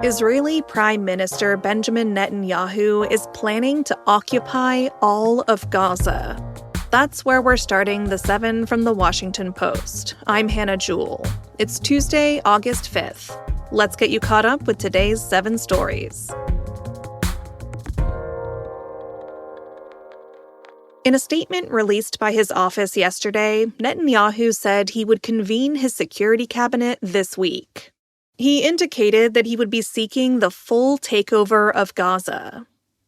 Israeli Prime Minister Benjamin Netanyahu is planning to occupy all of Gaza. That's where we're starting the 7 from the Washington Post. I'm Hannah Jewell. It's Tuesday, August 5th. Let's get you caught up with today's 7 stories. In a statement released by his office yesterday, Netanyahu said he would convene his security cabinet this week. He indicated that he would be seeking the full takeover of Gaza.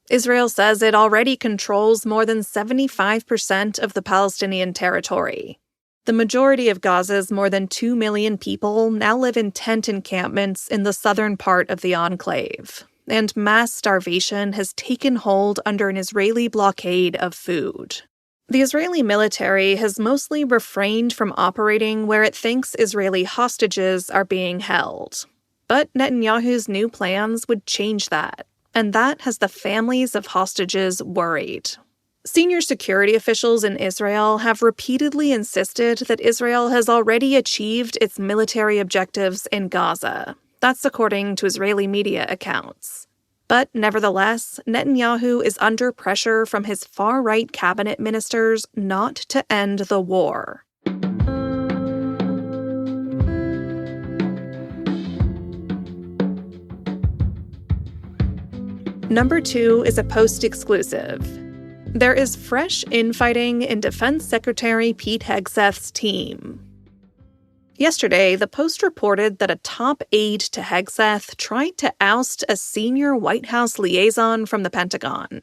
Israel says it already controls more than 75% of the Palestinian territory. The majority of Gaza's more than 2 million people now live in tent encampments in the southern part of the enclave, and mass starvation has taken hold under an Israeli blockade of food. The Israeli military has mostly refrained from operating where it thinks Israeli hostages are being held. But Netanyahu's new plans would change that, and that has the families of hostages worried. Senior security officials in Israel have repeatedly insisted that Israel has already achieved its military objectives in Gaza. That's according to Israeli media accounts. But nevertheless, Netanyahu is under pressure from his far-right cabinet ministers not to end the war. Number 2 is a Post exclusive. There is fresh infighting in Defense Secretary Pete Hegseth's team. Yesterday, the Post reported that a top aide to Hegseth tried to oust a senior White House liaison from the Pentagon.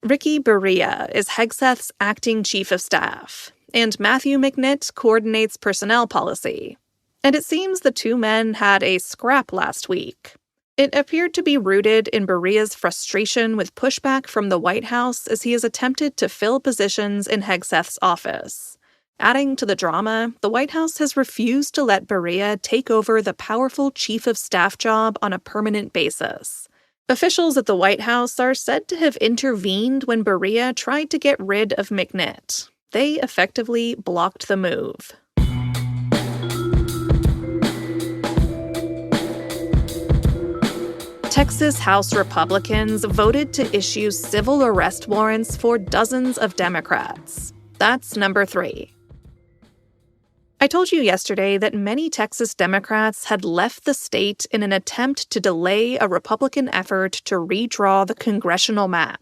Ricky Berea is Hegseth's acting chief of staff, and Matthew McNitt coordinates personnel policy. And it seems the two men had a scrap last week. It appeared to be rooted in Berea's frustration with pushback from the White House as he has attempted to fill positions in Hegseth's office. Adding to the drama, the White House has refused to let Berea take over the powerful chief of staff job on a permanent basis. Officials at the White House are said to have intervened when Berea tried to get rid of McNitt. They effectively blocked the move. Texas House Republicans voted to issue civil arrest warrants for dozens of Democrats. That's number 3. I told you yesterday that many Texas Democrats had left the state in an attempt to delay a Republican effort to redraw the congressional map.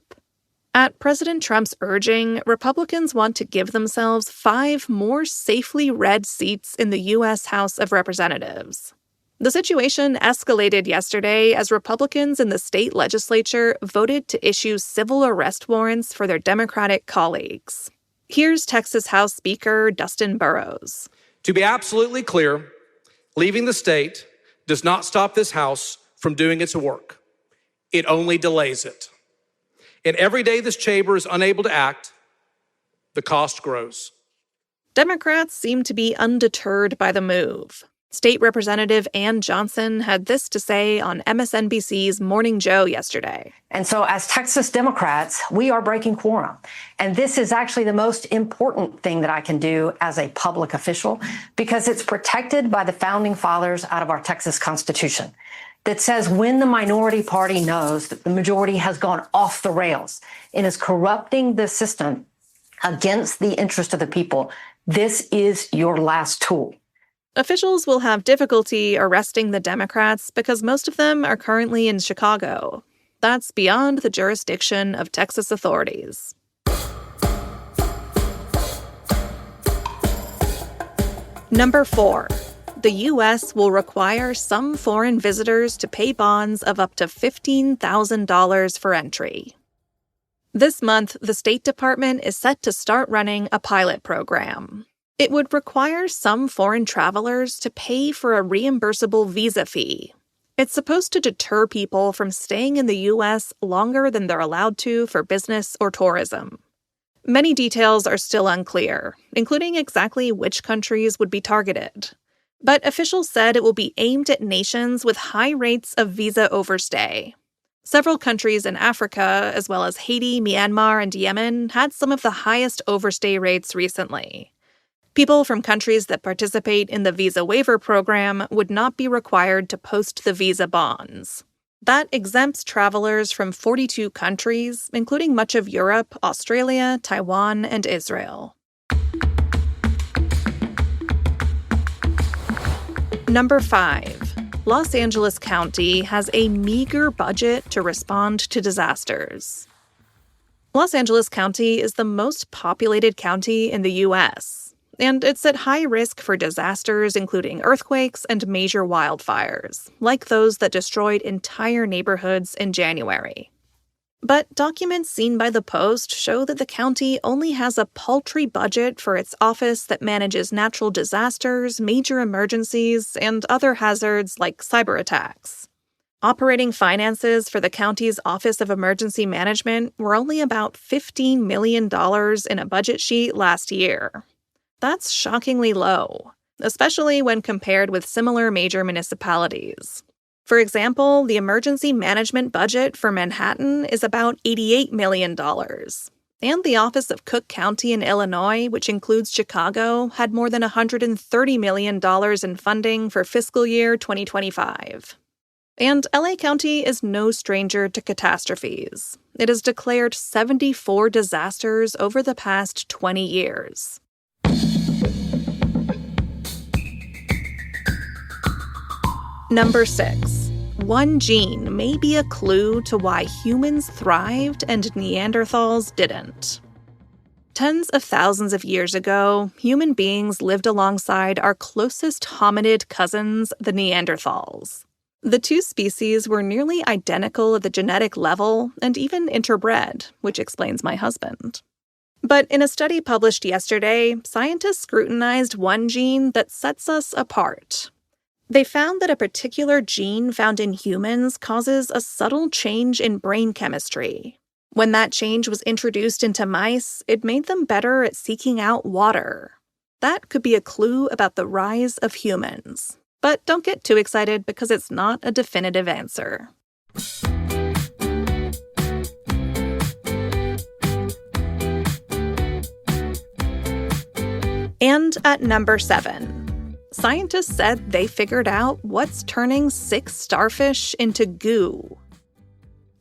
At President Trump's urging, Republicans want to give themselves 5 more safely red seats in the U.S. House of Representatives. The situation escalated yesterday as Republicans in the state legislature voted to issue civil arrest warrants for their Democratic colleagues. Here's Texas House Speaker Dustin Burrows. To be absolutely clear, leaving the state does not stop this House from doing its work. It only delays it. And every day this chamber is unable to act, the cost grows. Democrats seem to be undeterred by the move. State Representative Ann Johnson had this to say on MSNBC's Morning Joe yesterday. And so as Texas Democrats, we are breaking quorum. And this is actually the most important thing that I can do as a public official because it's protected by the founding fathers out of our Texas Constitution that says when the minority party knows that the majority has gone off the rails and is corrupting the system against the interest of the people, this is your last tool. Officials will have difficulty arresting the Democrats because most of them are currently in Chicago. That's beyond the jurisdiction of Texas authorities. Number 4. The U.S. will require some foreign visitors to pay bonds of up to $15,000 for entry. This month, the State Department is set to start running a pilot program. It would require some foreign travelers to pay for a reimbursable visa fee. It's supposed to deter people from staying in the U.S. longer than they're allowed to for business or tourism. Many details are still unclear, including exactly which countries would be targeted. But officials said it will be aimed at nations with high rates of visa overstay. Several countries in Africa, as well as Haiti, Myanmar, and Yemen, had some of the highest overstay rates recently. People from countries that participate in the visa waiver program would not be required to post the visa bonds. That exempts travelers from 42 countries, including much of Europe, Australia, Taiwan, and Israel. Number 5. Los Angeles County has a meager budget to respond to disasters. Los Angeles County is the most populated county in the U.S., and it's at high risk for disasters including earthquakes and major wildfires, like those that destroyed entire neighborhoods in January. But documents seen by the Post show that the county only has a paltry budget for its office that manages natural disasters, major emergencies, and other hazards like cyber attacks. Operating finances for the county's Office of Emergency Management were only about $15 million in a budget sheet last year. That's shockingly low, especially when compared with similar major municipalities. For example, the emergency management budget for Manhattan is about $88 million. And the Office of Cook County in Illinois, which includes Chicago, had more than $130 million in funding for fiscal year 2025. And LA County is no stranger to catastrophes. It has declared 74 disasters over the past 20 years. Number 6. One gene may be a clue to why humans thrived and Neanderthals didn't. Tens of thousands of years ago, human beings lived alongside our closest hominid cousins, the Neanderthals. The two species were nearly identical at the genetic level and even interbred, which explains my husband. But in a study published yesterday, scientists scrutinized one gene that sets us apart. They found that a particular gene found in humans causes a subtle change in brain chemistry. When that change was introduced into mice, it made them better at seeking out water. That could be a clue about the rise of humans. But don't get too excited because it's not a definitive answer. And at number 7. Scientists said they figured out what's turning 6 starfish into goo.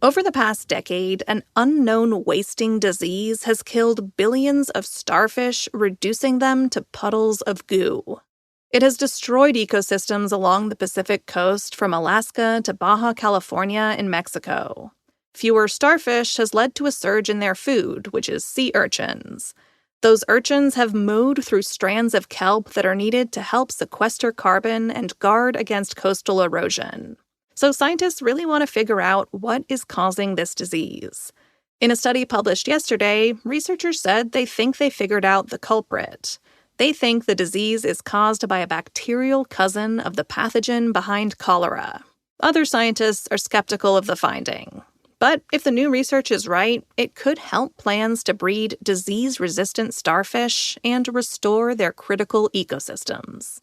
Over the past decade, an unknown wasting disease has killed billions of starfish, reducing them to puddles of goo. It has destroyed ecosystems along the Pacific coast from Alaska to Baja California in Mexico. Fewer starfish has led to a surge in their food, which is sea urchins. Those urchins have mowed through strands of kelp that are needed to help sequester carbon and guard against coastal erosion. So scientists really want to figure out what is causing this disease. In a study published yesterday, researchers said they think they figured out the culprit. They think the disease is caused by a bacterial cousin of the pathogen behind cholera. Other scientists are skeptical of the finding. But if the new research is right, it could help plans to breed disease-resistant starfish and restore their critical ecosystems.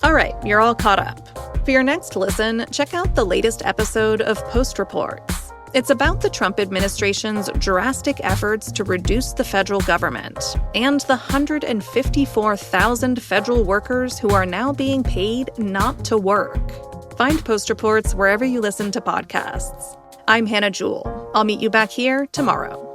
All right, you're all caught up. For your next listen, check out the latest episode of Post Reports. It's about the Trump administration's drastic efforts to reduce the federal government and the 154,000 federal workers who are now being paid not to work. Find Post Reports wherever you listen to podcasts. I'm Hannah Jewell. I'll meet you back here tomorrow.